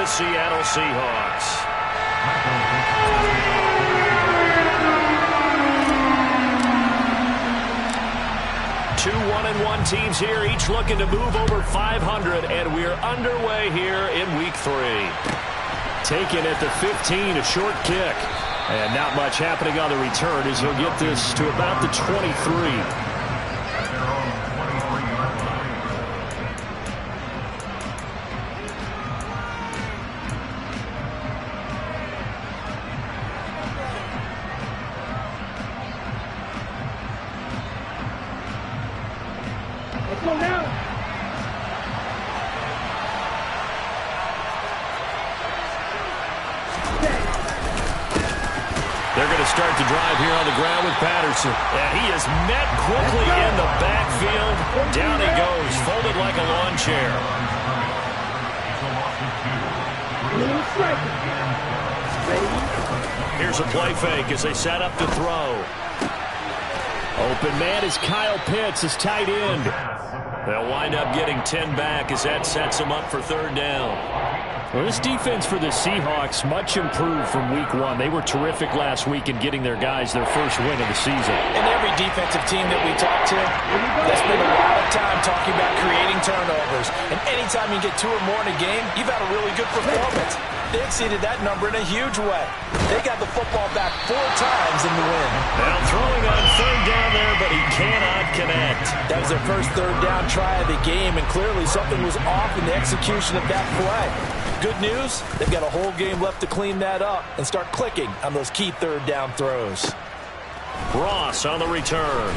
the Seattle Seahawks. Two 1-1 teams here, each looking to move over 500, and we're underway here in Week 3. Taken at the 15, a short kick. And not much happening on the return as he'll get this to about the 23. They're going to start the drive here on the ground with Patterson. And he is met quickly in the backfield. Down he goes, folded like a lawn chair. Here's a play fake as they set up to throw. Open man is Kyle Pitts, his tight end. They'll wind up getting 10 back as that sets them up for third down. Well, this defense for the Seahawks much improved from Week 1. They were terrific last week in getting their guys their first win of the season. And every defensive team that we talk to, they spend a lot of time talking about creating turnovers. And anytime you get 2 or more in a game, you've had a really good performance. They exceeded that number in a huge way. They got the football back 4 times in the win. Now throwing on third down there, but he cannot connect. That was their first third down try of the game, and clearly something was off in the execution of that play. Good news, they've got a whole game left to clean that up and start clicking on those key third down throws. Ross on the return.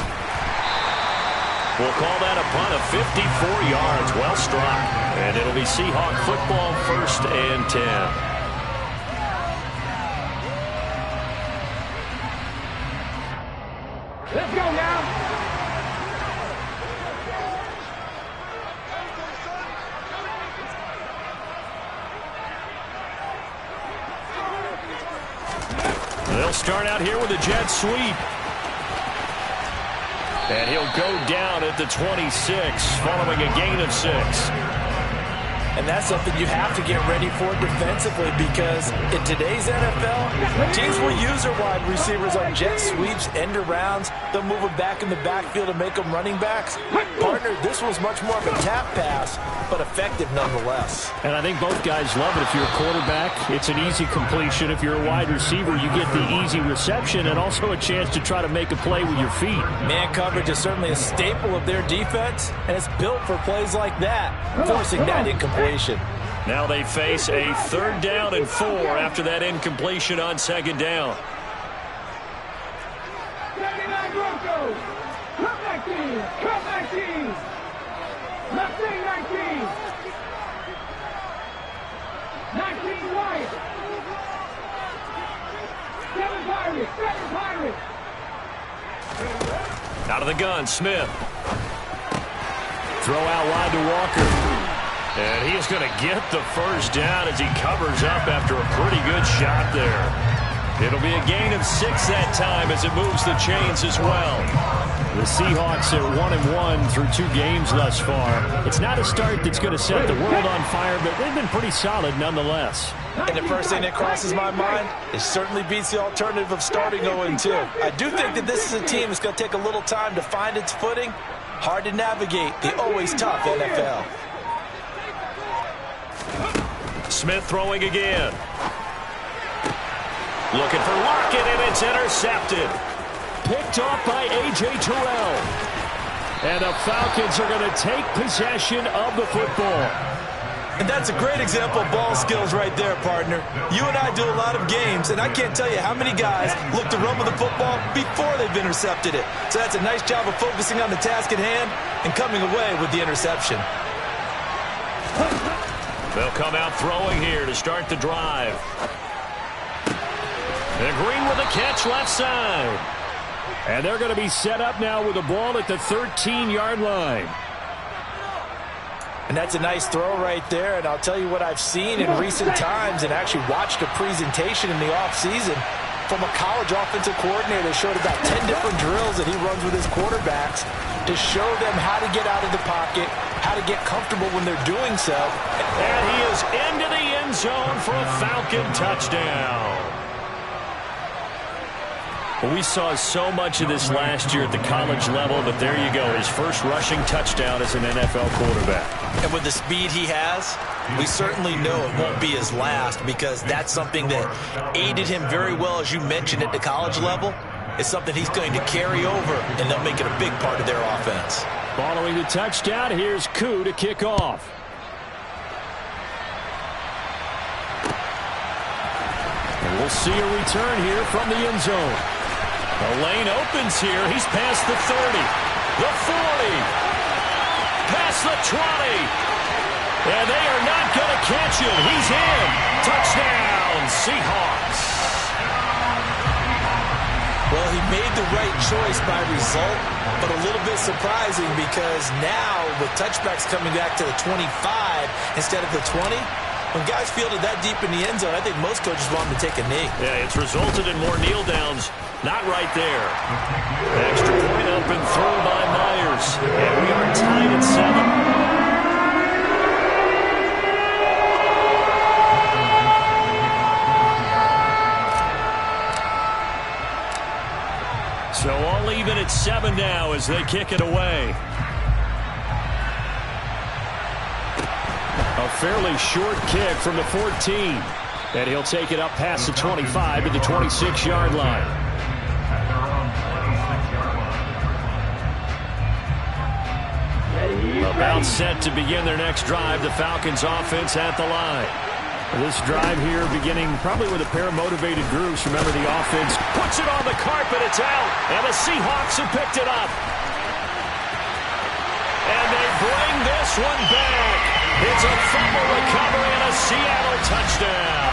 We'll call that a punt of 54 yards. Well struck. And it'll be Seahawk football, 1st and 10. Let's go now. They'll start out here with a jet sweep. And he'll go down at the 26, following a gain of 6. And that's something you have to get ready for defensively, because in today's NFL, teams will use their wide receivers on jet sweeps, end arounds. They'll move them back in the backfield and make them running backs. Partner, this was much more of a tap pass, but effective nonetheless. And I think both guys love it. If you're a quarterback, it's an easy completion. If you're a wide receiver, you get the easy reception and also a chance to try to make a play with your feet. Man coverage is certainly a staple of their defense, and it's built for plays like that, forcing that incompletion. Now they face a 3rd down and 4 after that incompletion on 2nd down. 79 Broncos. Come back team. Come back team. Left wing 19. 19 Wyatt. 7 Pirates. 7 Pirates. Out of the gun, Smith. Throw out wide to Walker. And he is going to get the first down as he covers up after a pretty good shot there. It'll be a gain of 6 that time as it moves the chains as well. The Seahawks are 1-1 through 2 games thus far. It's not a start that's going to set the world on fire, but they've been pretty solid nonetheless. And the first thing that crosses my mind is certainly beats the alternative of starting 0-2. I do think that this is a team that's going to take a little time to find its footing. Hard to navigate the always tough NFL. Smith throwing again. Looking for Lockett, and it's intercepted. Picked off by A.J. Terrell. And the Falcons are going to take possession of the football. And that's a great example of ball skills right there, partner. You and I do a lot of games, and I can't tell you how many guys look to run with the football before they've intercepted it. So that's a nice job of focusing on the task at hand and coming away with the interception. They'll come out throwing here to start the drive. And Green with a catch left side. And they're going to be set up now with the ball at the 13-yard line. And that's a nice throw right there. And I'll tell you what I've seen in recent times and actually watched a presentation in the offseason from a college offensive coordinator that showed about 10 different drills that he runs with his quarterbacks to show them how to get out of the pocket, how to get comfortable when they're doing so. And he is into the end zone for a Falcon touchdown. Well, we saw so much of this last year at the college level, but there you go. His first rushing touchdown as an NFL quarterback. And with the speed he has, we certainly know it won't be his last, because that's something that aided him very well, as you mentioned, at the college level. It's something he's going to carry over, and they'll make it a big part of their offense. Following the touchdown, here's Koo to kick off. And we'll see a return here from the end zone. The lane opens here. He's past the 30, the 40, past the 20. And they are not going to catch him. He's in. Touchdown, Seahawks. Well, he made the right choice by result, but a little bit surprising, because now with touchbacks coming back to the 25 instead of the 20, when guys fielded that deep in the end zone, I think most coaches want them to take a knee. Yeah, it's resulted in more kneel downs. Not right there. Extra point up and through by Myers. And we are tied at 7. So all even at 7 now as they kick it away. A fairly short kick from the 14. And he'll take it up past the 25 to the 26-yard line. About set to begin their next drive. The Falcons offense at the line. This drive here beginning probably with a pair of motivated groups. Remember, the offense puts it on the carpet. It's out. And the Seahawks have picked it up. And they bring this one back. It's a fumble recovery and a Seattle touchdown.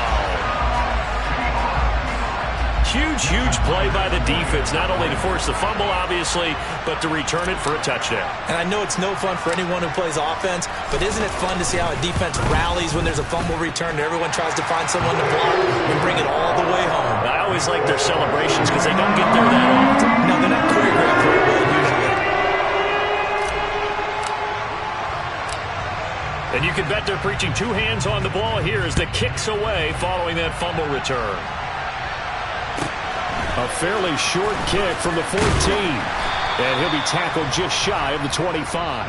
Huge, huge play by the defense, not only to force the fumble, obviously, but to return it for a touchdown. And I know it's no fun for anyone who plays offense, but isn't it fun to see how a defense rallies when there's a fumble return and everyone tries to find someone to block and bring it all the way home? I always like their celebrations because they don't get there that often. No, they're not choreographed very well usually. And you can bet they're preaching two hands on the ball here as the kick's away following that fumble return. A fairly short kick from the 14. And he'll be tackled just shy of the 25.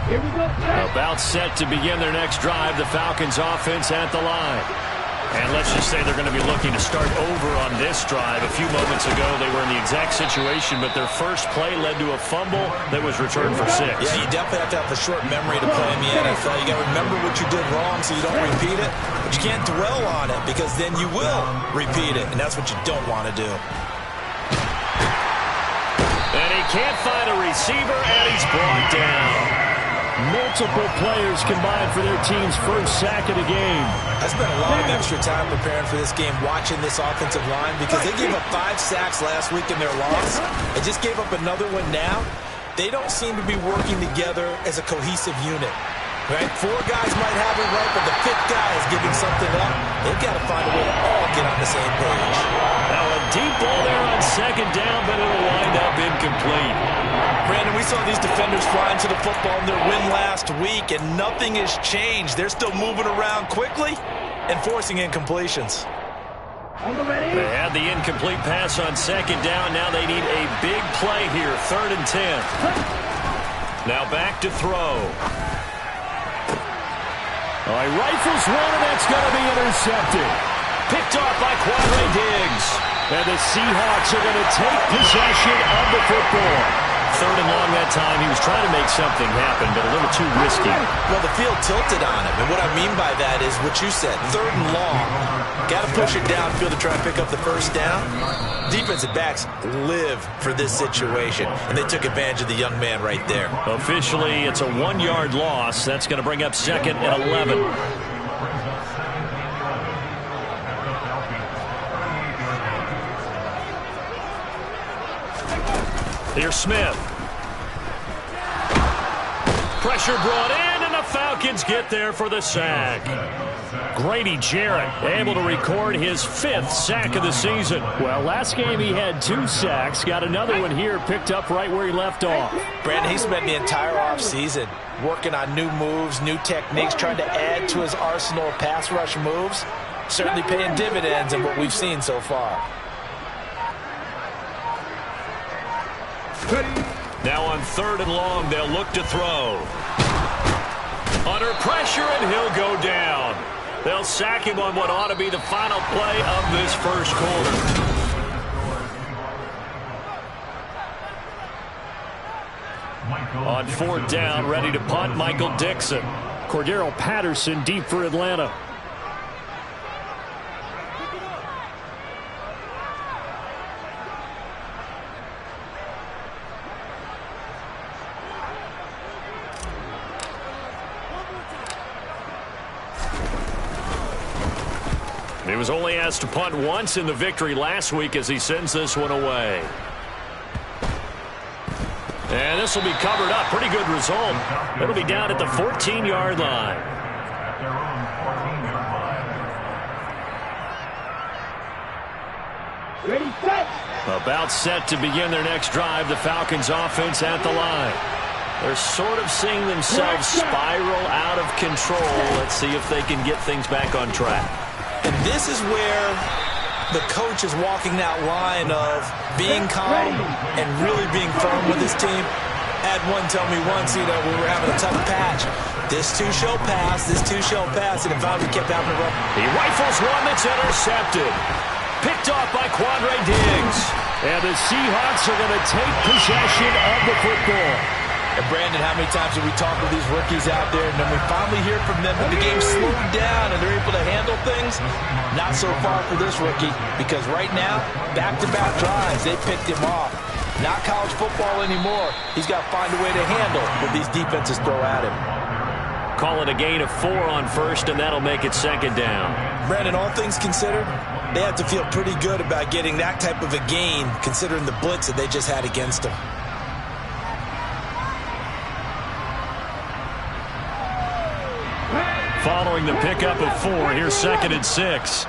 Here we go. About set to begin their next drive. The Falcons offense at the line. And let's just say they're going to be looking to start over on this drive. A few moments ago, they were in the exact situation, but their first play led to a fumble that was returned for 6. Yeah, you definitely have to have a short memory to play in the NFL. You got to remember what you did wrong so you don't repeat it, but you can't dwell on it because then you will repeat it, and that's what you don't want to do. And he can't find a receiver, and he's brought down. Multiple players combined for their team's first sack of the game. I spent a lot of extra time preparing for this game, watching this offensive line, because they gave up 5 sacks last week in their loss. They just gave up another one now. They don't seem to be working together as a cohesive unit. Right? 4 guys might have it right, but the 5th guy is giving something up. They've got to find a way to all get on the same page. Now a deep ball there on second down, but it'll wind up incomplete. Brandon, we saw these defenders flying to the football in their win last week, and nothing has changed. They're still moving around quickly and forcing incompletions. They had the incomplete pass on second down. Now they need a big play here, 3rd and 10. Now back to throw. Oh, he rifles one, and that's going to be intercepted. Picked off by Quadre Diggs. And the Seahawks are going to take possession of the football. 3rd and long that time. He was trying to make something happen, but a little too risky. Well, the field tilted on him, and what I mean by that is what you said, 3rd and long. Got to push it downfield to try and pick up the first down. Defensive backs live for this situation, and they took advantage of the young man right there. Officially, it's a 1-yard loss. That's going to bring up 2nd and 11. Here's Smith. Pressure brought in, and the Falcons get there for the sack. Grady Jarrett able to record his 5th sack of the season. Well, last game he had 2 sacks. Got another one here, picked up right where he left off. Brandon, he spent the entire offseason working on new moves, new techniques, trying to add to his arsenal of pass rush moves. Certainly paying dividends in what we've seen so far. Now on 3rd and long, they'll look to throw. Under pressure, and he'll go down. They'll sack him on what ought to be the final play of this first quarter. On 4th down, ready to punt, Michael Dixon. Cordero Patterson deep for Atlanta. He was only asked to punt once in the victory last week as he sends this one away. And this will be covered up. Pretty good result. It'll be down at the 14-yard line. Ready, set. About set to begin their next drive. The Falcons offense at the line. They're sort of seeing themselves spiral out of control. Let's see if they can get things back on track. And this is where the coach is walking that line of being calm and really being firm with his team. Had one tell me once, we were having a tough patch. This too shall pass, this too shall pass, and it finally kept having to run. He rifles one that's intercepted. Picked off by Quandre Diggs. And the Seahawks are going to take possession of the football. And Brandon, how many times have we talked with these rookies out there, and then we finally hear from them that the game slowed down and they're able to handle things? Not so far for this rookie, because right now, back-to-back drives, they picked him off. Not college football anymore. He's got to find a way to handle what these defenses throw at him. Call it a gain of 4 on 1st, and that'll make it 2nd down. Brandon, all things considered, they have to feel pretty good about getting that type of a gain, considering the blitz that they just had against them. Following the pickup of 4, here's 2nd and 6. 60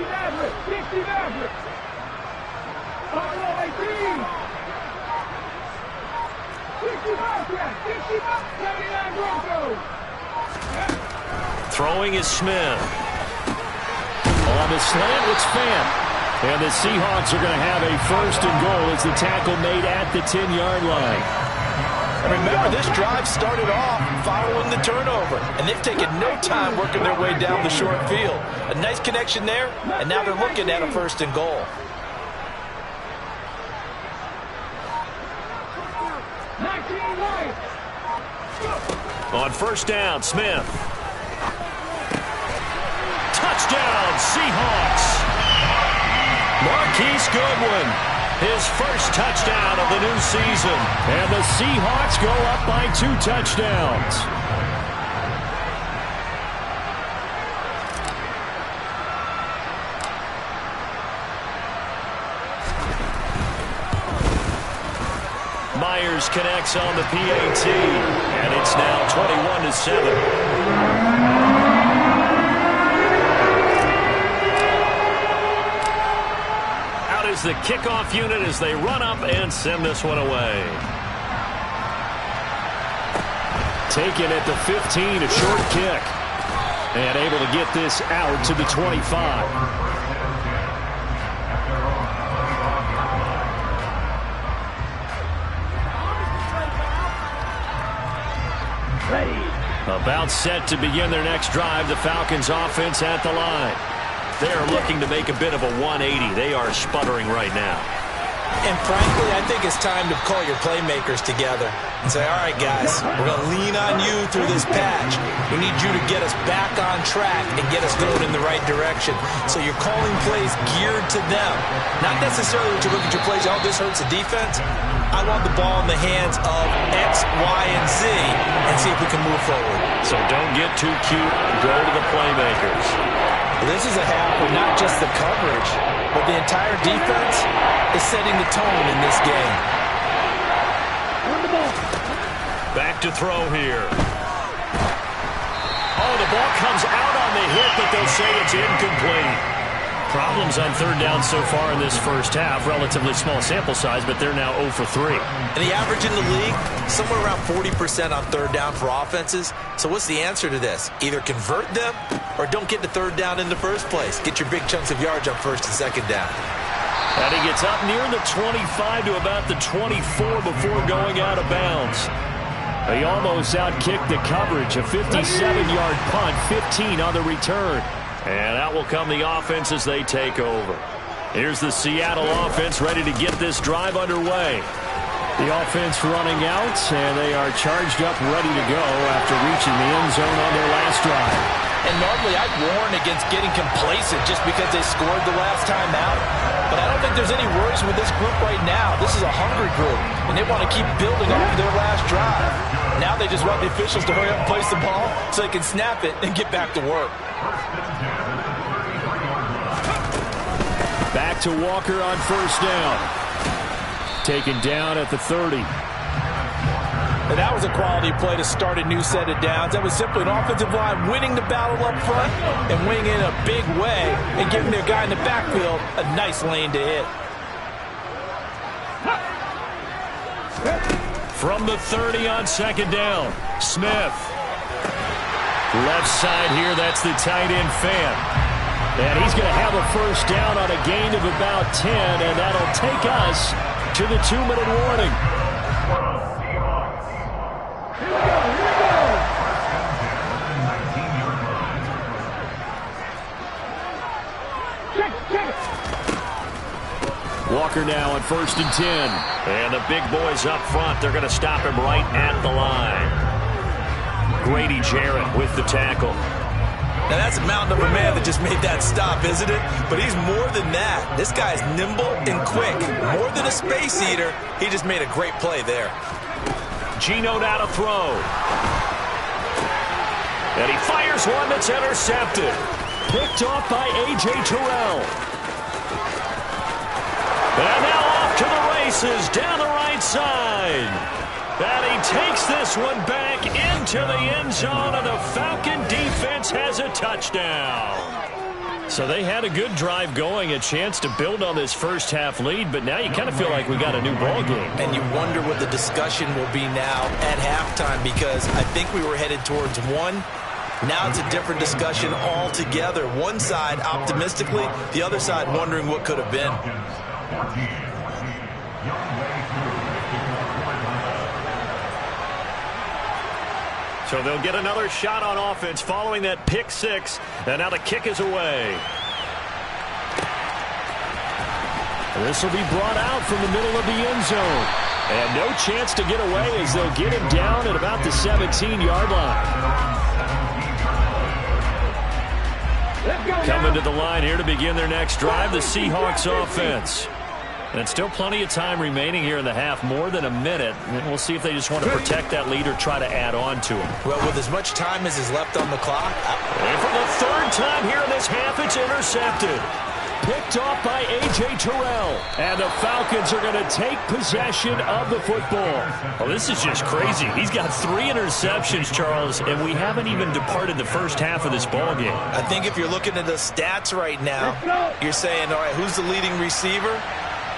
Maverick, 60 Maverick. Oh, 18. 60 Bobcat, 60 Bobcat, 79 Broncos. Throwing is Smith. On the slant, it's Fant. And the Seahawks are going to have a 1st and goal as the tackle made at the 10-yard line. And remember, this drive started off following the turnover, and they've taken no time working their way down the short field. A nice connection there, and now they're looking at a 1st and goal. On 1st down, Smith. Touchdown, Seahawks. Marquise Goodwin, his 1st touchdown of the new season. And the Seahawks go up by 2 touchdowns. Myers connects on the PAT, and it's now 21-7. Is the kickoff unit as they run up and send this one away. Taken at the 15, a short kick. And able to get this out to the 25. About set to begin their next drive. The Falcons offense at the line. They're looking to make a bit of a 180. They are sputtering right now. And frankly, I think it's time to call your playmakers together and say, all right, guys, we're going to lean on you through this patch. We need you to get us back on track and get us going in the right direction. So you're calling plays geared to them. Not necessarily when you look at your plays, oh, this hurts the defense. I want the ball in the hands of X, Y, and Z and see if we can move forward. So don't get too cute. Go to the playmakers. This is a half where not just the coverage, but the entire defense is setting the tone in this game. Back to throw here. Oh, the ball comes out on the hit, but they'll say it's incomplete. Problems on third down so far in this first half. Relatively small sample size, but they're now 0 for 3. And the average in the league, somewhere around 40% on third down for offenses. So what's the answer to this? Either convert them or don't get to third down in the first place. Get your big chunks of yards on first and second down. And he gets up near the 25 to about the 24 before going out of bounds. He almost outkicked the coverage. A 57-yard punt, 15 on the return. And out will come the offense as they take over. Here's the Seattle offense ready to get this drive underway. The offense running out, and they are charged up, ready to go after reaching the end zone on their last drive. And normally I'd warn against getting complacent just because they scored the last time out. But I don't think there's any worries with this group right now. This is a hungry group, and they want to keep building off of their last drive. Now they just want the officials to hurry up and place the ball so they can snap it and get back to work. Back to Walker on first down. Taken down at the 30. And that was a quality play to start a new set of downs. That was simply an offensive line winning the battle up front and winning in a big way and giving their guy in the backfield a nice lane to hit. From the 30 on second down, Smith. Left side here, that's the tight end Fan. And he's going to have a first down on a gain of about 10, and that'll take us to the 2-minute warning. Walker now on first and 10. And the big boys up front, they're going to stop him right at the line. Grady Jarrett with the tackle. Now that's a mountain of a man that just made that stop, isn't it? But he's more than that. This guy's nimble and quick. More than a space eater, he just made a great play there. Geno now to throw. And he fires one that's intercepted. Picked off by A.J. Terrell. And now off to the races down the right side. And he takes this one back into the end zone, and the Falcon defense has a touchdown. So they had a good drive going, a chance to build on this first half lead, but now you kind of feel like we got a new ball game. And you wonder what the discussion will be now at halftime, because I think we were headed towards one. Now it's a different discussion altogether. One side optimistically, the other side wondering what could have been. So they'll get another shot on offense following that pick six. And now the kick is away. This will be brought out from the middle of the end zone. And no chance to get away as they'll get him down at about the 17-yard line. Coming to the line here to begin their next drive, the Seahawks offense. And still plenty of time remaining here in the half, more than a minute. And we'll see if they just want to protect that lead or try to add on to it. Well, with as much time as is left on the clock. And for the third time here in this half, it's intercepted. Picked off by A.J. Terrell. And the Falcons are going to take possession of the football. Well, this is just crazy. He's got 3 interceptions, Charles, and we haven't even departed the first half of this ball game. I think if you're looking at the stats right now, you're saying, all right, who's the leading receiver?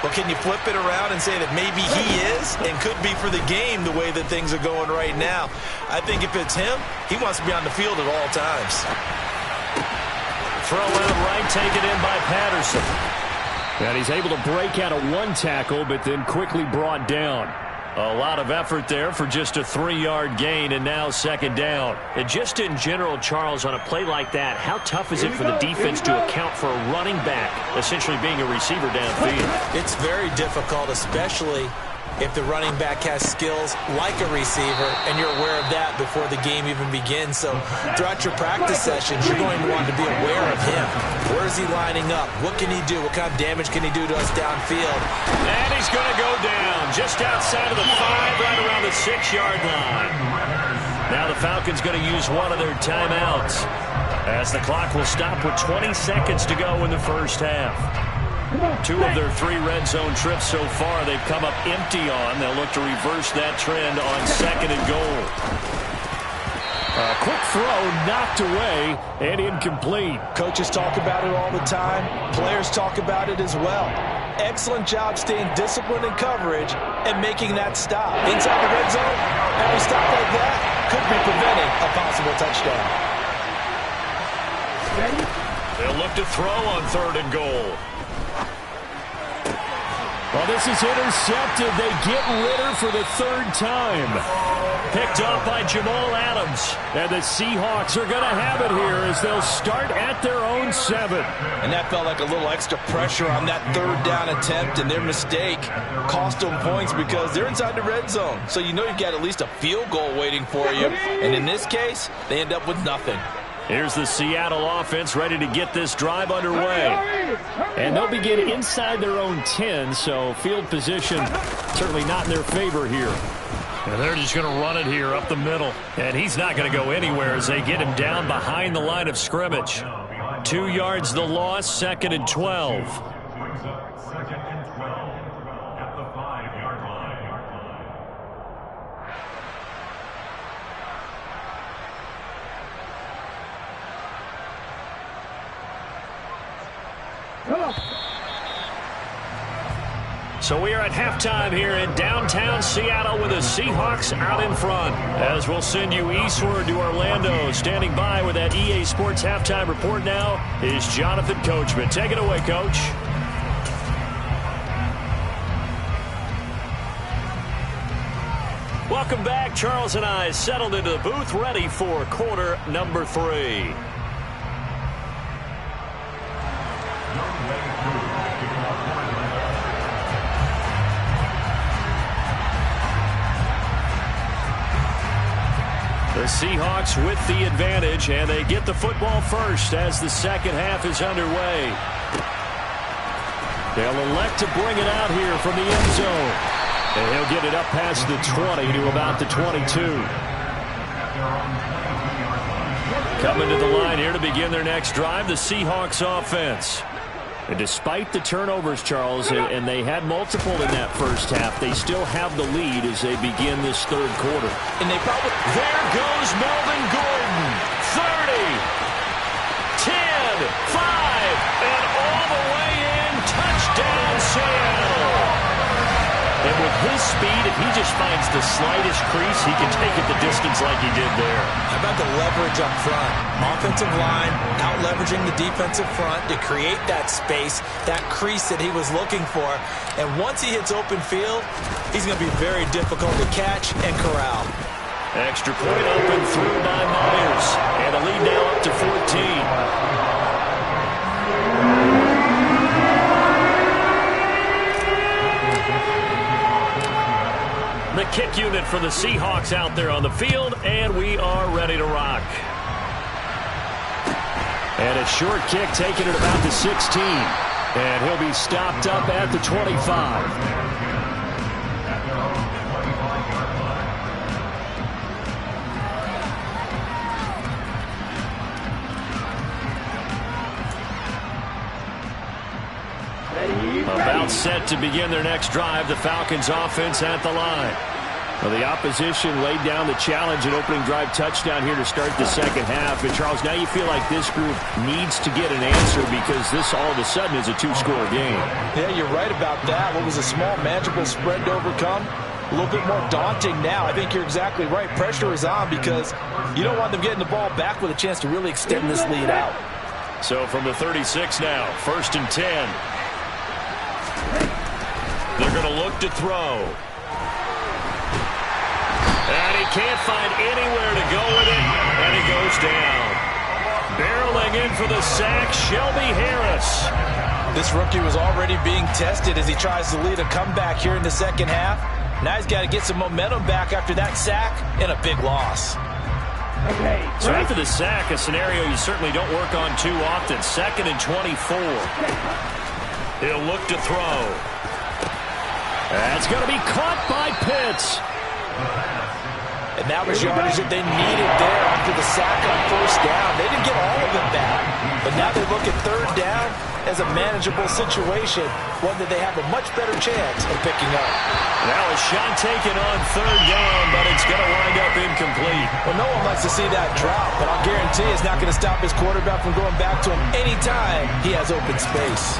Well, can you flip it around and say that maybe he is and could be for the game the way that things are going right now? I think if it's him, he wants to be on the field at all times. Throw out right, taken in by Patterson. And he's able to break out of one tackle, but then quickly brought down. A lot of effort there for just a 3-yard gain, and now second down. And just in general, Charles, on a play like that, how tough is it for the defense to account for a running back essentially being a receiver downfield? It's very difficult, especially if the running back has skills like a receiver, and you're aware of that before the game even begins. So throughout your practice sessions, you're going to want to be aware of him. Where is he lining up? What can he do? What kind of damage can he do to us downfield? And he's going to go down just outside of the 5, right around the 6-yard line. Now the Falcons going to use one of their timeouts as the clock will stop with 20 seconds to go in the first half. 2 of their 3 red zone trips so far they've come up empty on. They'll look to reverse that trend on 2nd and goal. A quick throw knocked away and incomplete. Coaches talk about it all the time. Players talk about it as well. Excellent job staying disciplined in coverage and making that stop. Inside the red zone, every stop like that could be preventing a possible touchdown. They'll look to throw on 3rd and goal. Well, this is intercepted. They get Ritter for the 3rd time. Picked up by Jamal Adams. And the Seahawks are going to have it here as they'll start at their own 7. And that felt like a little extra pressure on that 3rd down attempt, and their mistake cost them points because they're inside the red zone. So you know you've got at least a field goal waiting for you. And in this case, they end up with nothing. Here's the Seattle offense ready to get this drive underway. And they'll begin inside their own 10, so field position certainly not in their favor here. And they're just going to run it here up the middle. And he's not going to go anywhere as they get him down behind the line of scrimmage. 2 yards the loss, 2nd and 12. So we are at halftime here in downtown Seattle with the Seahawks out in front. As we'll send you eastward to Orlando. Standing by with that EA Sports halftime report now is Jonathan Coachman. Take it away, Coach. Welcome back. Charles and I settled into the booth ready for quarter number 3. The Seahawks with the advantage, and they get the football first as the second half is underway. They'll elect to bring it out here from the end zone. And he'll get it up past the 20 to about the 22. Coming to the line here to begin their next drive, the Seahawks offense. And despite the turnovers, Charles, and they had multiple in that first half, they still have the lead as they begin this 3rd quarter. And they probably... There goes Melvin Gordon. 30, 10, 5, and all the way in. Touchdown, Seattle. And with his speed, if he just finds the slightest crease, he can take it the distance like he did there. How about the leverage up front? Offensive line out-leveraging the defensive front to create that space, that crease that he was looking for. And once he hits open field, he's going to be very difficult to catch and corral. Extra point up and through by Myers. And a lead now up to 14. The kick unit for the Seahawks out there on the field, and we are ready to rock. And a short kick taken at about the 16. And he'll be stopped up at the 25. About set to begin their next drive, the Falcons offense at the line. Well, the opposition laid down the challenge, an opening drive touchdown here to start the second half. And, Charles, now you feel like this group needs to get an answer because this all of a sudden is a 2-score game. Yeah, you're right about that. What was a small, manageable spread to overcome, a little bit more daunting now. I think you're exactly right. Pressure is on because you don't want them getting the ball back with a chance to really extend this lead out. So from the 36 now, 1st and 10. They're going to look to throw. And he can't find anywhere to go with it, and he goes down. Barreling in for the sack, Shelby Harris. This rookie was already being tested as he tries to lead a comeback here in the second half. Now he's got to get some momentum back after that sack and a big loss. So after the sack, a scenario you certainly don't work on too often. 2nd and 24. He'll look to throw. That's going to be caught by Pitts. And that was yardage that they needed there after the sack on 1st down. They didn't get all of it back. But now they look at 3rd down, as a manageable situation, one that they have a much better chance of picking up. Now a shot taken on third down, but it's going to wind up incomplete. Well, no one likes to see that drop, but I'll guarantee it's not going to stop his quarterback from going back to him anytime he has open space.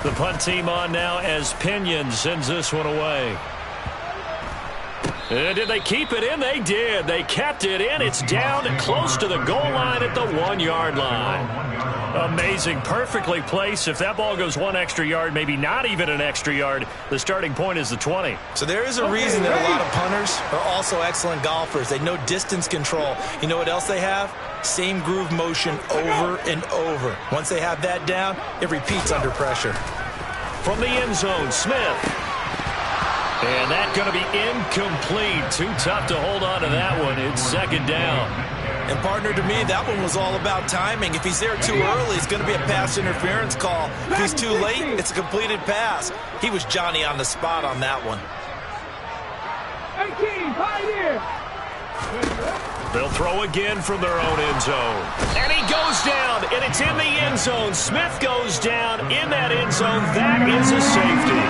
The punt team on now as Pinion sends this one away. Did they keep it in? They did. They kept it in. It's down close to the goal line at the 1-yard line. Amazing. Perfectly placed. If that ball goes 1 extra yard, maybe not even an extra yard, the starting point is the 20. So there is a reason that a lot of punters are also excellent golfers. They know distance control. You know what else they have? Same groove motion over and over. Once they have that down, it repeats under pressure. From the end zone, Smith. And that's going to be incomplete. Too tough to hold on to that one. It's second down. And partner, to me, that one was all about timing. If he's there too early, it's going to be a pass interference call. If he's too late, it's a completed pass. He was Johnny on the spot on that one. 18, pioneer. They'll throw again from their own end zone. And he goes down, and it's in the end zone. Smith goes down in that end zone. That is a safety.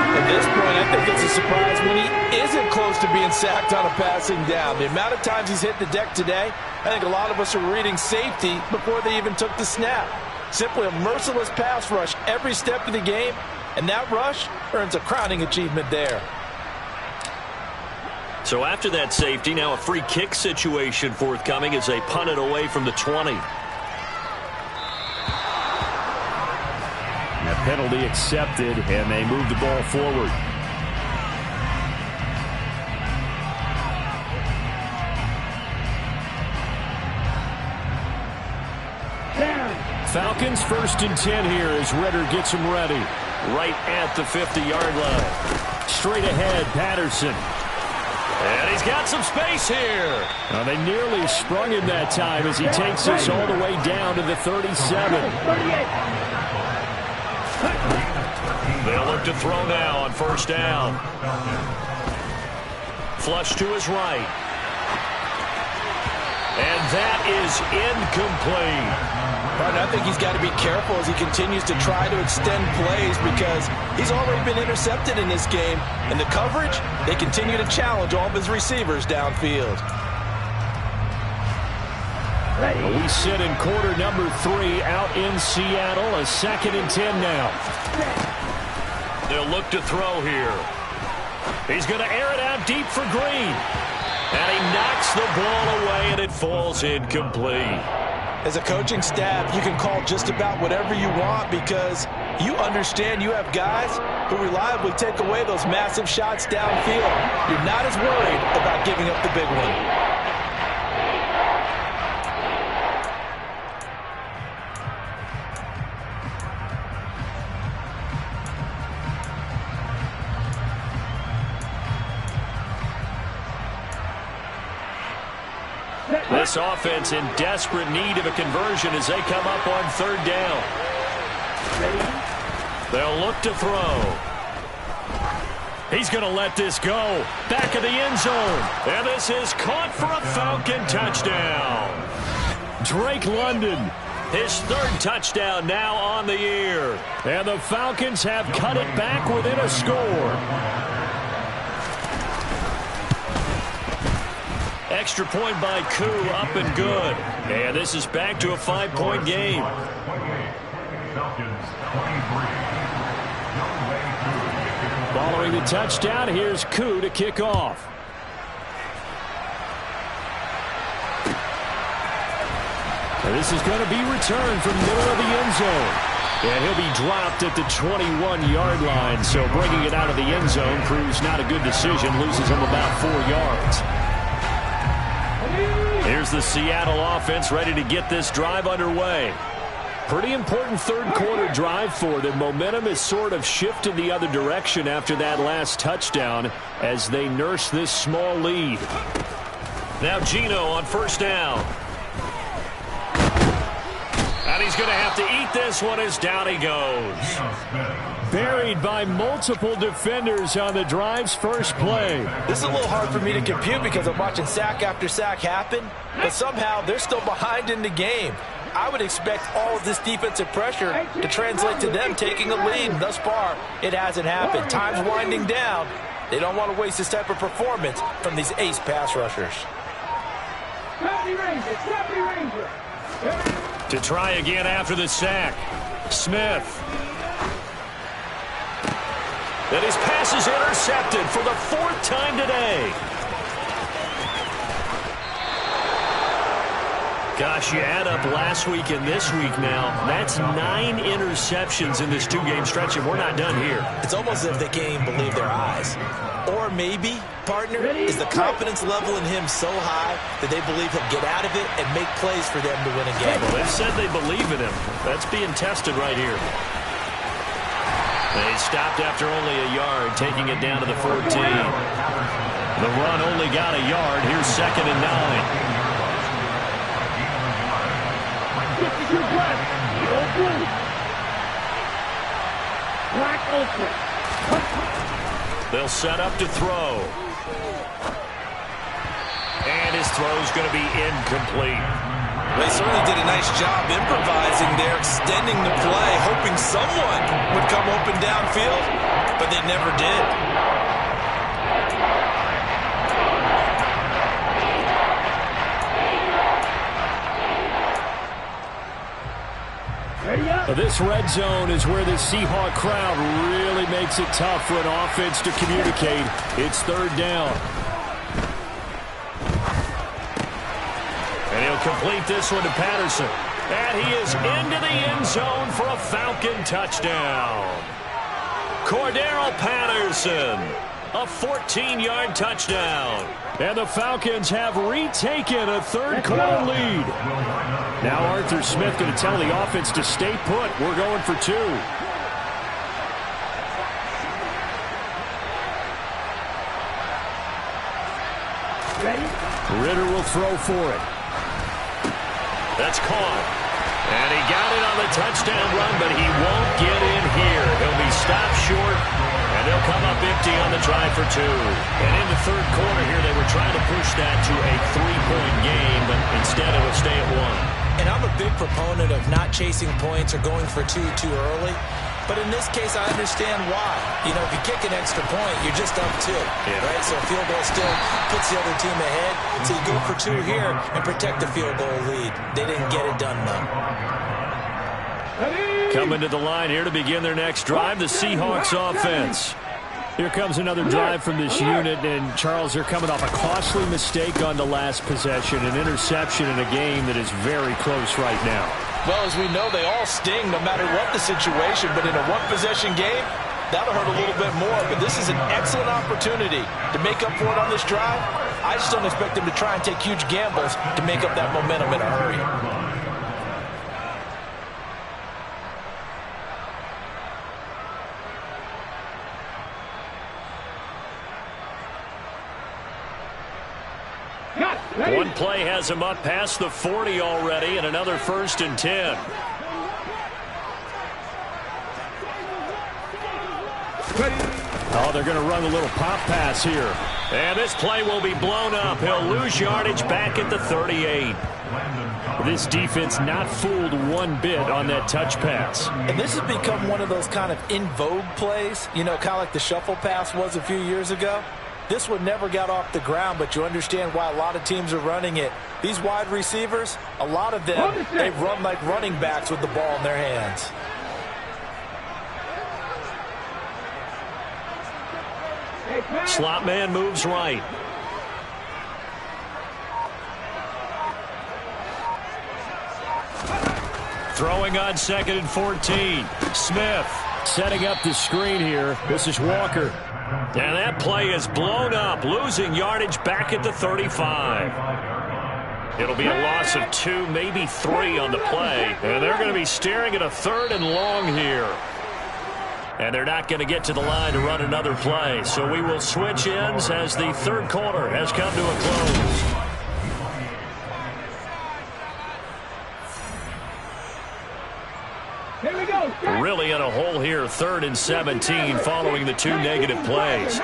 At this point, I think it's a surprise when he isn't close to being sacked on a passing down. The amount of times he's hit the deck today, I think a lot of us are reading safety before they even took the snap. Simply a merciless pass rush every step of the game, and that rush earns a crowning achievement there. So after that safety, now a free kick situation forthcoming as they punt it away from the 20. A penalty accepted, and they move the ball forward. Falcons 1st and 10 here as Redder gets them ready. Right at the 50-yard line. Straight ahead, Patterson. And he's got some space here. Now they nearly sprung him that time as he takes this all the way down to the 37. They'll look to throw now on first down. Flush to his right. And that is incomplete. I think he's got to be careful as he continues to try to extend plays because he's already been intercepted in this game. And the coverage, they continue to challenge all of his receivers downfield. We sit in quarter number 3 out in Seattle. A 2nd and 10 now. They'll look to throw here. He's going to air it out deep for Green. And he knocks the ball away, and it falls incomplete. As a coaching staff, you can call just about whatever you want because you understand you have guys who reliably take away those massive shots downfield. You're not as worried about giving up the big one. This offense in desperate need of a conversion as they come up on third down. They'll look to throw. He's going to let this go. Back of the end zone. And this is caught for a Falcon touchdown. Drake London. His 3rd touchdown now on the year. And the Falcons have cut it back within a score. Extra point by Koo, up and good. And this is back to a 5-point game. Following the touchdown, here's Koo to kick off. And this is going to be returned from the middle of the end zone. And he'll be dropped at the 21-yard line. So bringing it out of the end zone proves not a good decision. Loses him about 4 yards. Here's the Seattle offense ready to get this drive underway. Pretty important third quarter drive for them. Momentum has sort of shifted the other direction after that last touchdown as they nurse this small lead. Now Geno on first down. And he's going to have to eat this one as down he goes. Buried by multiple defenders on the drive's first play. This is a little hard for me to compute because I'm watching sack after sack happen, but somehow they're still behind in the game. I would expect all of this defensive pressure to translate to them taking a lead. And thus far, it hasn't happened. Time's winding down. They don't want to waste this type of performance from these ace pass rushers. To try again after the sack. Smith. And his pass is intercepted for the 4th time today. Gosh, you add up last week and this week now. That's 9 interceptions in this 2-game stretch, and we're not done here. It's almost as if they can't even believe their eyes. Or maybe, partner, is the confidence level in him so high that they believe he'll get out of it and make plays for them to win a game. Well, they've said they believe in him. That's being tested right here. They stopped after only a yard, taking it down to the 14. The run only got a yard. Here's 2nd and 9. They'll set up to throw. And his throw's going to be incomplete. They certainly did a nice job improvising there, extending the play, hoping someone would come open downfield, but they never did. This red zone is where the Seahawk crowd really makes it tough for an offense to communicate. It's 3rd down. And he'll complete this one to Patterson. And he is into the end zone for a Falcon touchdown. Cordero Patterson, a 14-yard touchdown. And the Falcons have retaken a 3rd-quarter lead. Now Arthur Smith going to tell the offense to stay put. We're going for 2. Ritter will throw for it. That's caught. And he got it on the touchdown run, but he won't get in here. He'll be stopped short, and they'll come up empty on the try for 2. And in the 3rd quarter here, they were trying to push that to a 3-point game, but instead it'll stay at 1. And I'm a big proponent of not chasing points or going for 2 too early. But in this case, I understand why. You know, if you kick an extra point, you're just up 2, right? So a field goal still puts the other team ahead. So you go for 2 here and protect the field goal lead. They didn't get it done, though. Coming to the line here to begin their next drive, the Seahawks offense. Here comes another drive from this unit, and Charles, they're coming off a costly mistake on the last possession, an interception in a game that is very close right now. Well, as we know, they all sting no matter what the situation, but in a one-possession game, that'll hurt a little bit more. But this is an excellent opportunity to make up for it on this drive. I just don't expect them to try and take huge gambles to make up that momentum in a hurry. One play has him up past the 40 already, and another 1st and 10. Oh, they're going to run a little pop pass here. And this play will be blown up. He'll lose yardage back at the 38. This defense not fooled one bit on that touch pass. And this has become one of those kind of in vogue plays, you know, kind of like the shuffle pass was a few years ago. This one never got off the ground, but you understand why a lot of teams are running it. These wide receivers, a lot of them, they run like running backs with the ball in their hands. Slot man moves right. Throwing on 2nd and 14. Smith setting up the screen here. This is Walker. And that play is blown up, losing yardage back at the 35. It'll be a loss of 2, maybe 3 on the play. And they're going to be staring at a 3rd and long here. And they're not going to get to the line to run another play. So we will switch ends as the 3rd quarter has come to a close. Here we go. Really in a hole here, 3rd and 17 following the 2 negative plays.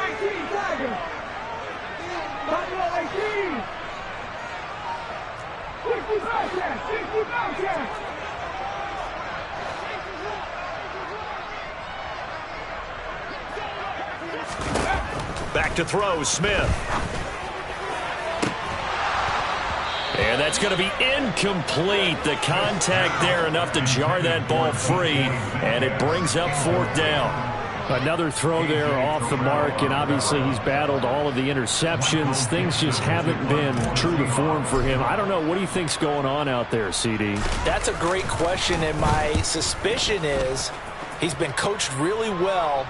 back to throw, Smith. And that's going to be incomplete. The contact there enough to jar that ball free, and it brings up 4th down. Another throw there off the mark, and obviously he's battled all of the interceptions. Things just haven't been true to form for him. I don't know. What do you think's going on out there, CD? That's a great question, and my suspicion is he's been coached really well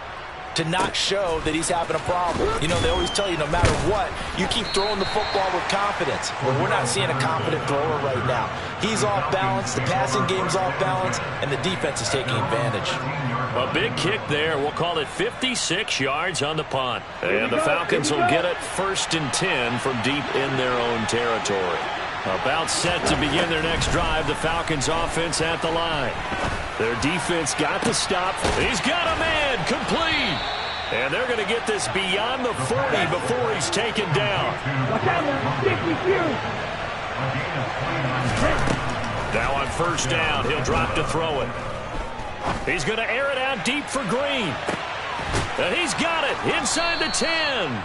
to not show that he's having a problem. You know, they always tell you no matter what, you keep throwing the football with confidence. Well, we're not seeing a confident thrower right now. He's off balance, the passing game's off balance, and the defense is taking advantage. A big kick there. We'll call it 56 yards on the punt. And the Falcons will get it 1st and 10 from deep in their own territory. About set to begin their next drive, the Falcons offense at the line. Their defense got the stop. He's got a man complete. And they're going to get this beyond the 40 before he's taken down. Now on 1st down, he'll drop to throw it. He's going to air it out deep for Green. And he's got it inside the 10.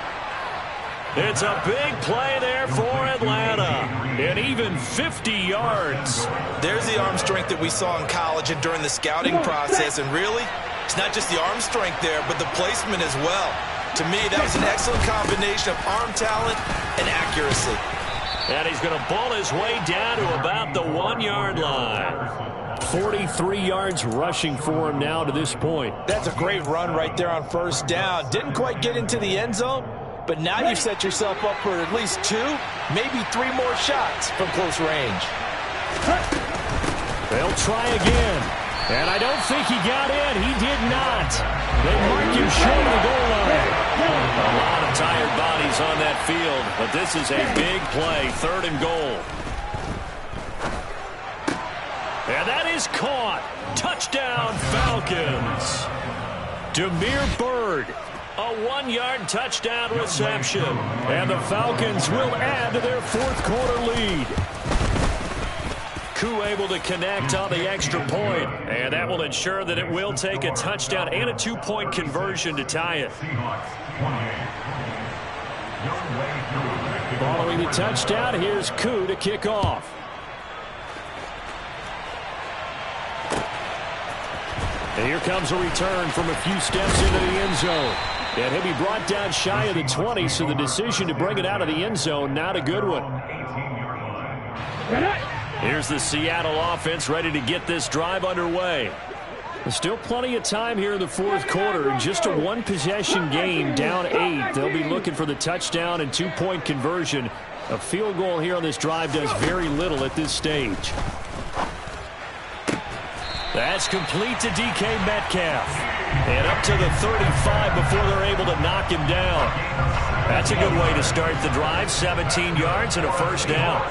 It's a big play there for Atlanta. And even 50 yards. There's the arm strength that we saw in college and during the scouting process. And really, it's not just the arm strength there, but the placement as well. To me, that was an excellent combination of arm talent and accuracy. And he's going to ball his way down to about the 1-yard line. 43 yards rushing for him now to this point. That's a great run right there on 1st down. Didn't quite get into the end zone, but now you've set yourself up for at least 2, maybe 3 more shots from close range. They'll try again. And I don't think he got in. He did not. They mark him short of the goal line. A lot of tired bodies on that field, but this is a big play, 3rd and goal. And that is caught. Touchdown, Falcons. Damiere Byrd, a 1-yard touchdown reception. And the Falcons will add to their 4th quarter lead. Koo able to connect on the extra point, and that will ensure that it will take a touchdown and a 2-point conversion to tie it. Following the touchdown, here's Koo to kick off. And here comes a return from a few steps into the end zone. And he'll be brought down shy of the 20, so the decision to bring it out of the end zone, not a good one. Here's the Seattle offense ready to get this drive underway. There's still plenty of time here in the 4th quarter. Just a 1-possession game, down 8. They'll be looking for the touchdown and 2-point conversion. A field goal here on this drive does very little at this stage. That's complete to DK Metcalf. And up to the 35 before they're able to knock him down. That's a good way to start the drive. 17 yards and a 1st down.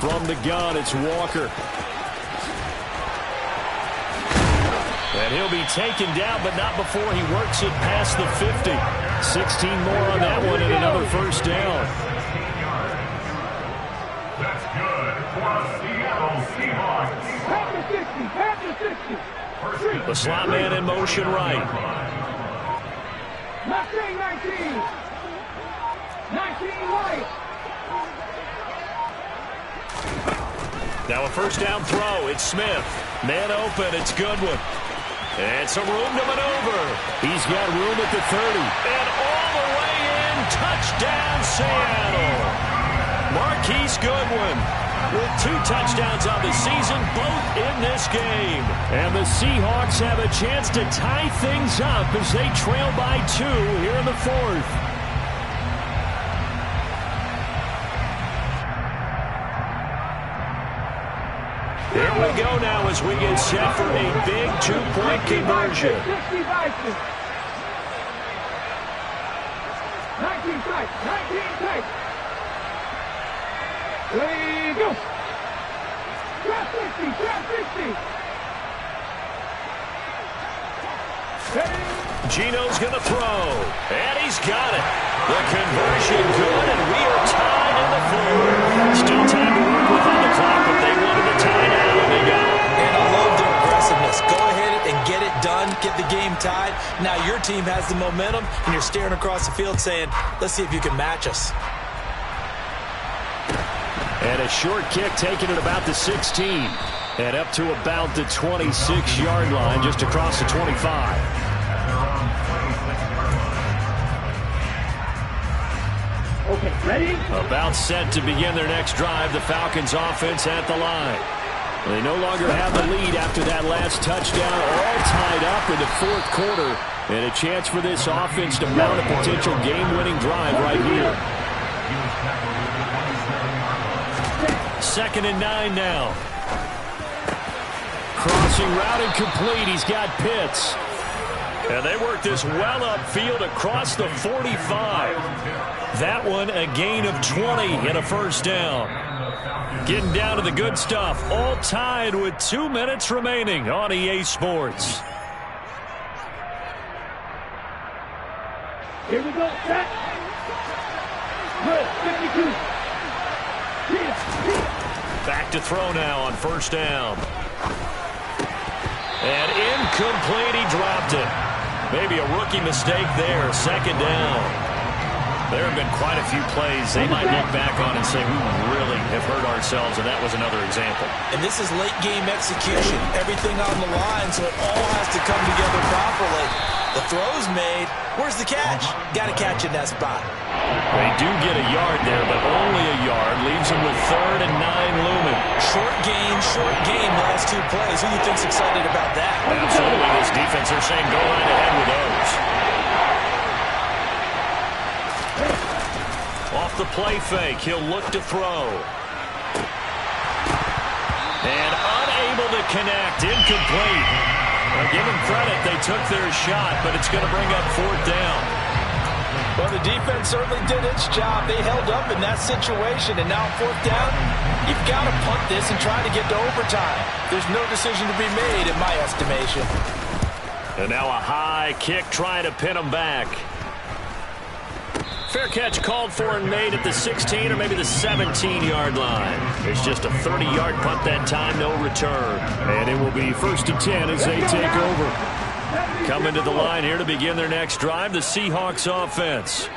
From the gun, it's Walker. And he'll be taken down, but not before he works it past the 50. 16 more on that one and another 1st down. That's good for the Seattle Seahawks. The slot man in motion right. 19 right. Now a 1st down throw. It's Smith. Man open. It's Goodwin. And some room to maneuver. He's got room at the 30. And all the way in. Touchdown, Seattle. Marquise Goodwin with 2 touchdowns on the season, both in this game. And the Seahawks have a chance to tie things up as they trail by 2 here in the 4th. Here we go now as we get set for a big 2-point conversion. 19 tight. Ready, go. Trap 60. Gino's going to throw, and he's got it. The conversion good, and we are tied in the 4th. Still time to work with on the clock, but they wanted to tie now, and they got it. And I love their aggressiveness. Go ahead and get it done get the game tied. Now your team has the momentum, and you're staring across the field saying, let's see if you can match us. And a short kick taken at about the 16. And up to about the 26-yard line, just across the 25. Okay, ready? About set to begin their next drive. The Falcons offense at the line. They no longer have the lead after that last touchdown. All tied up in the fourth quarter. And a chance for this offense to mount a potential game-winning drive right here. 2nd and 9 now. Crossing route incomplete. He's got Pitts. And they work this well upfield across the 45. That one a gain of 20 and a first down. Getting down to the good stuff. All tied with 2 minutes remaining on EA Sports. Here we go. Set. Good. 52. Back to throw now on first down. And incomplete. He dropped it. Maybe a rookie mistake there. 2nd down. There have been quite a few plays they might look back on and say, we really have hurt ourselves, and that was another example. And this is late game execution. Everything on the line, so it all has to come together properly. The throw's made. Where's the catch? Got to catch in that spot. They do get a yard there, but only a yard. Leaves them with 3rd and 9 looming. Short game, last 2 plays. Who do you think's excited about that? Absolutely. This defense, they're saying go right ahead with those. Off the play fake, he'll look to throw. And unable to connect, incomplete. Well, give them credit, they took their shot, but it's going to bring up 4th down. Well, the defense certainly did its job. They held up in that situation, and now 4th down, you've got to punt this and try to get to overtime. There's no decision to be made, in my estimation. And now a high kick trying to pin them back. Fair catch called for and made at the 16 or maybe the 17-yard line. It's just a 30-yard punt that time, no return. And it will be 1st and 10 as they take over. Coming to the line here to begin their next drive, the Seahawks offense.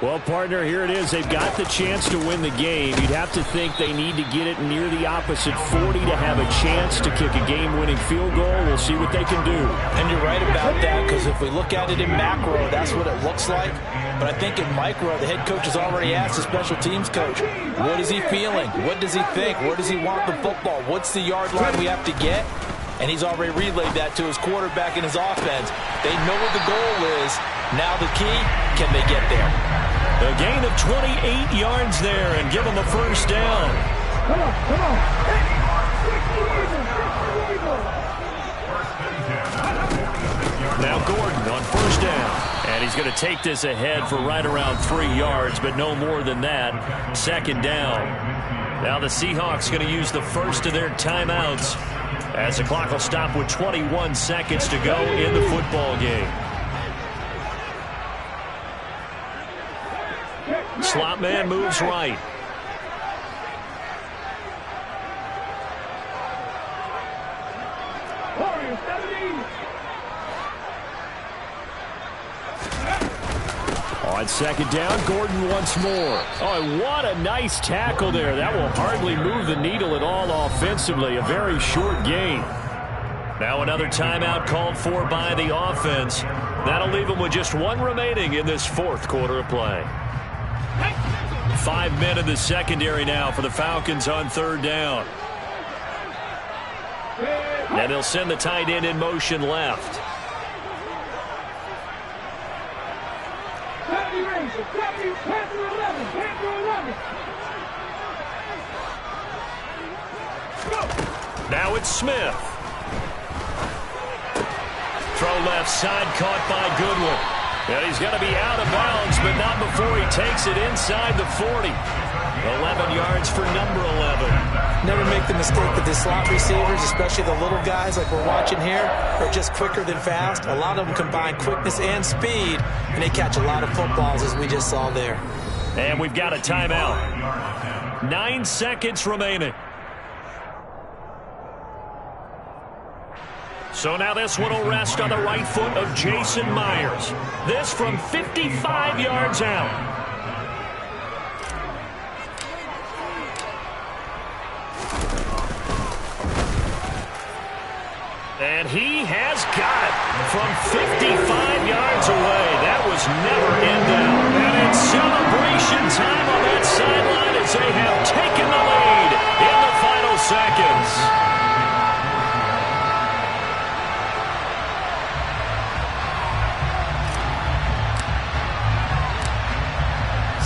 Well, partner, here it is. They've got the chance to win the game. You'd have to think they need to get it near the opposite 40 to have a chance to kick a game-winning field goal. We'll see what they can do. And you're right about that, because if we look at it in macro, that's what it looks like. But I think in micro, the head coach has already asked the special teams coach, what is he feeling? What does he think? Where does he want the football? What's the yard line we have to get? And he's already relayed that to his quarterback and his offense. They know what the goal is. Now the key, can they get there? A gain of 28 yards there and give them a first down. Come on. Now Gordon on first down. And he's going to take this ahead for right around 3 yards, but no more than that. 2nd down. Now the Seahawks going to use the first of their timeouts as the clock will stop with 21 seconds to go in the football game. Slot man moves right. On 2nd down, Gordon once more. Oh, and what a nice tackle there. That will hardly move the needle at all offensively. A very short gain. Now another timeout called for by the offense. That'll leave them with just 1 remaining in this 4th quarter of play. 5 men in the secondary now for the Falcons on 3rd down. And they'll send the tight end in motion left. Now it's Smith. Throw left side, caught by Goodwin. And he's going to be out of bounds, but not before he takes it inside the 40. 11 yards for number 11. Never make the mistake that the slot receivers, especially the little guys like we're watching here, are just quicker than fast. A lot of them combine quickness and speed, and they catch a lot of footballs, as we just saw there. And we've got a timeout. 9 seconds remaining. So now this one will rest on the right foot of Jason Myers. This from 55 yards out. And he has got it from 55 yards away. That was never in doubt. And it's celebration time on that sideline as they have taken the lead in the final seconds.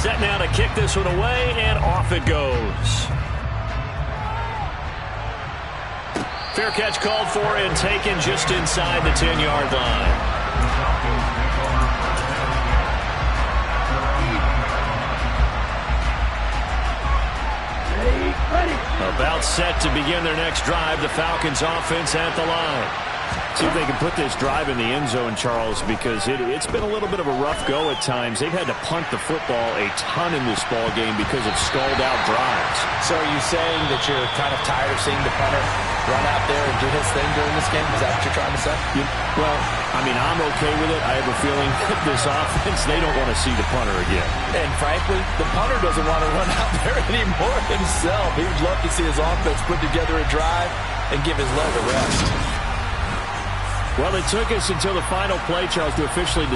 Set now to kick this one away, and off it goes. Fair catch called for and taken just inside the 10-yard line. About set to begin their next drive, the Falcons offense at the line. See if they can put this drive in the end zone, Charles, because it's been a little bit of a rough go at times. They've had to punt the football a ton in this ball game because of stalled-out drives. So are you saying that you're kind of tired of seeing the punter run out there and do his thing during this game? Is that what you're trying to say? Well, I mean, I'm okay with it. I have a feeling that this offense, they don't want to see the punter again. And frankly, the punter doesn't want to run out there anymore himself. He would love to see his offense put together a drive and give his leg a rest. Well, it took us until the final play, Charles, to officially decide